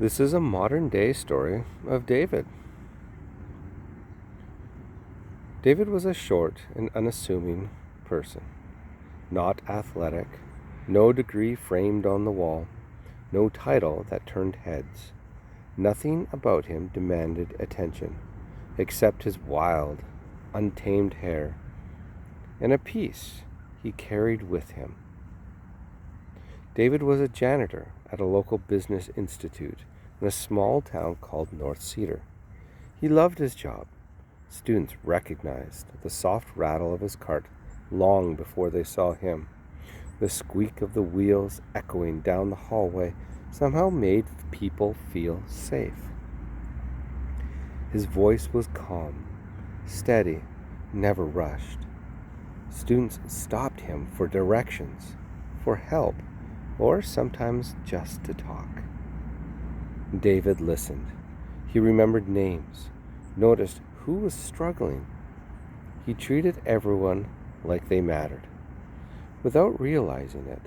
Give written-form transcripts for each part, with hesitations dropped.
This is a modern day story of David. David was a short and unassuming person, not athletic, no degree framed on the wall, no title that turned heads. Nothing about him demanded attention, except his wild, untamed hair and a peace he carried with him. David was a janitor at a local business institute in a small town called North Cedar. He loved his job. Students recognized the soft rattle of his cart long before they saw him. The squeak of the wheels echoing down the hallway somehow made people feel safe. His voice was calm, steady, never rushed. Students stopped him for directions, for help, or sometimes just to talk. David listened. He remembered names, noticed who was struggling. He treated everyone like they mattered. Without realizing it,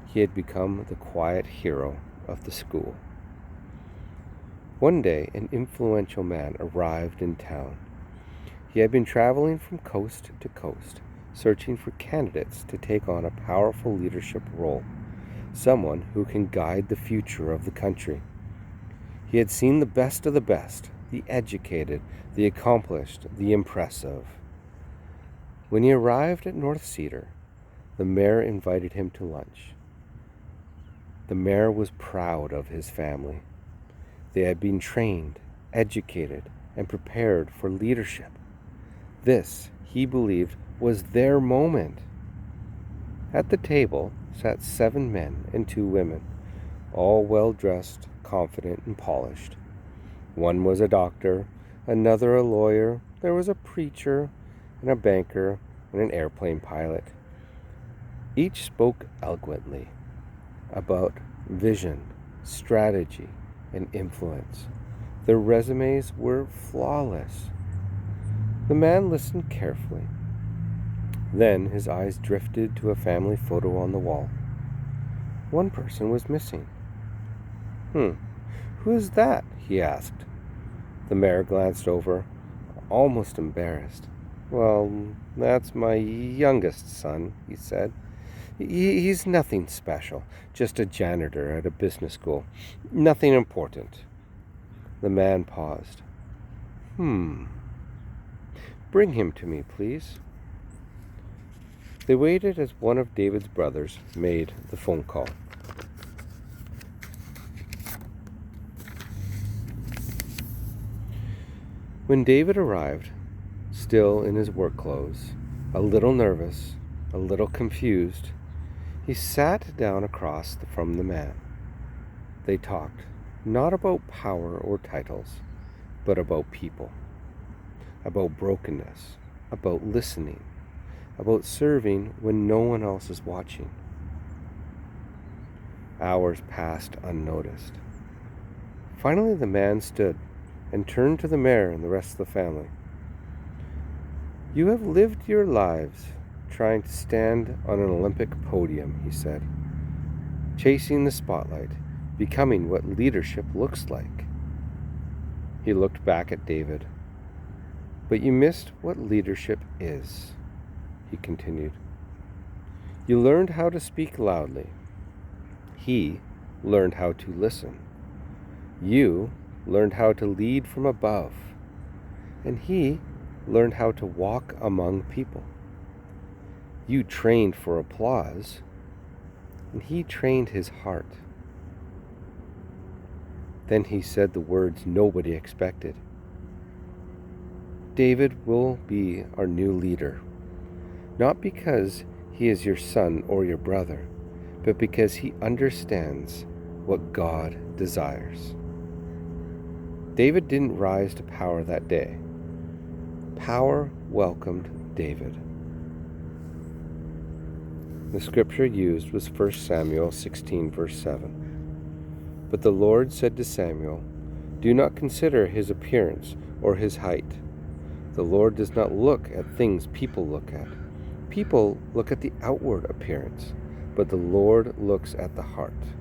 he had become the quiet hero of the school. One day, an influential man arrived in town. He had been traveling from coast to coast, searching for candidates to take on a powerful leadership role, someone who can guide the future of the country. He had seen the best of the best, the educated, the accomplished, the impressive. When he arrived at North Cedar, the mayor invited him to lunch. The mayor was proud of his family. They had been trained, educated, and prepared for leadership. This, he believed, was their moment. At the table sat 7 men and 2 women, all well-dressed, confident, and polished. One was a doctor, another a lawyer, there was a preacher, and a banker, and an airplane pilot. Each spoke eloquently about vision, strategy, and influence. Their resumes were flawless. The man listened carefully. Then his eyes drifted to a family photo on the wall. One person was missing. Who is that?" he asked. The mayor glanced over, almost embarrassed. "Well, that's my youngest son," he said. He's nothing special, just a janitor at a business school. Nothing important." The man paused. Bring him to me, please." They waited as one of David's brothers made the phone call. When David arrived, still in his work clothes, a little nervous, a little confused, he sat down across from the man. They talked, not about power or titles, but about people, about brokenness, about listening, about serving when no one else is watching. Hours passed unnoticed. Finally, the man stood and turned to the mayor and the rest of the family. "You have lived your lives trying to stand on an Olympic podium," he said, "chasing the spotlight, becoming what leadership looks like." He looked back at David. "But you missed what leadership is," he continued. "You learned how to speak loudly. He learned how to listen. You learned how to lead from above. And he learned how to walk among people. You trained for applause, and he trained his heart." Then he said the words nobody expected. "David will be our new leader, not because he is your son or your brother, but because he understands what God desires." David didn't rise to power that day. Power welcomed David. The scripture used was 1 Samuel 16, verse 7. "But the Lord said to Samuel, 'Do not consider his appearance or his height. The Lord does not look at things people look at. People look at the outward appearance, but the Lord looks at the heart.'"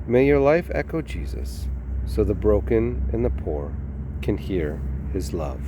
May your life echo Jesus, so the broken and the poor can hear his love.